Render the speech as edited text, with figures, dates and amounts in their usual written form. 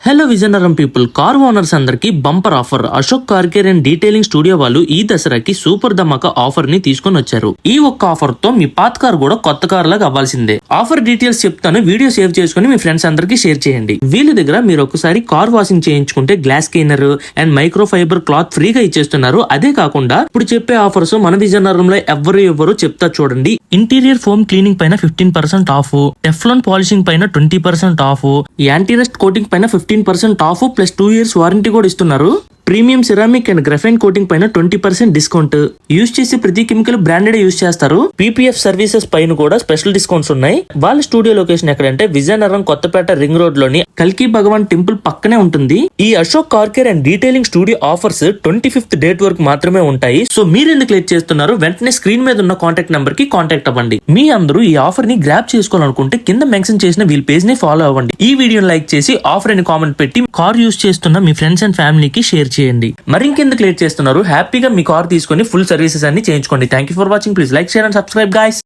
Hello Vizianagaram people, car owners అందరికి bumper offer. Ashok car care and detailing studio వాళ్ళు ఈ దసరాకి సూపర్ ధమాకా ఆఫర్ ని తీసుకొని వచ్చారు. ఈ ఒక్క ఆఫర్ తో మీ పాత కార్ కూడా కొత్త కార్ లాగా అవ్వాల్సిందే. ఆఫర్ డీటెయిల్స్ చెప్తాను, వీడియో సేవ్ చేసుకుని మీ ఫ్రెండ్స్ అందరికి షేర్ చేయండి. వీళ్ళ దగ్గర మీరు ఒకసారి కార్ వాషింగ్ చేయించుకుంటే glass cleaner and micro fibre cloth ఫ్రీగా ఇచ్చేస్తున్నారు. అదే కాకుండా ఇప్పుడు చెప్పే ఆఫర్స్ మన విజయనగరంలో ఎవరు చెప్తా చూడండి. ఇంటీరియర్ ఫోమ్ క్లీనింగ్ పైన 15% ఆఫ్, టెఫ్లాన్ పాలిషింగ్ పైన 20% ఆఫ్, యాంటీ రస్ట్ కోటింగ్ పైన 15% ఆఫ్ ప్లస్ 2 years వారంటీ కూడా ఇస్తున్నారు. ప్రీమియం సిరామిక్ అండ్ గ్రఫైన్ కోటింగ్ పైన 20% డిస్కౌంట్. యూజ్ చేసే ప్రతి కెమికల్ బ్రాండెడ్ యూజ్ చేస్తారు. పీపీఎఫ్ సర్వీసెస్ పైన కూడా స్పెషల్ డిస్కౌంట్స్ ఉన్నాయి. వాళ్ళ స్టూడియో లొకేషన్ ఎక్కడంటే విజయనగరం కొత్తపేట రింగ్ రోడ్ లోని కల్కి భగవాన్ టెంపుల్ పక్కనే ఉంటుంది. ఈ Ashok car care and detailing studio offers 25th date వరకు మాత్రమే ఉంటాయి. సో మీరు ఎందుకు లేట్ చేస్తున్నారు? వెంటనే స్క్రీన్ మీద ఉన్న కాంటాక్ట్ నంబర్ కి కాంటాక్ట్ అవ్వండి. మీ అందరూ ఈ ఆఫర్ ని గ్రాప్ చేసుకోవాలనుకుంటే కింద మెన్షన్ చేసిన వీల్ పేజ్ ని ఫాలో అవ్వండి. ఈ వీడియోని లైక్ చేసి ఆఫర్ అని కామెంట్ పెట్టి కార్ యూజ్ చేస్తున్న మీ ఫ్రెండ్స్ అండ్ ఫ్యామిలీకి షేర్ చేయండి. మరి ఇంకెందుకు లేట్ చేస్తున్నారు? హ్యాపీగా మీ కార్ తీసుకొని ఫుల్ సర్వీసెస్ అన్ని చేయించుకోండి. Thank you for watching. Please like, share and subscribe guys.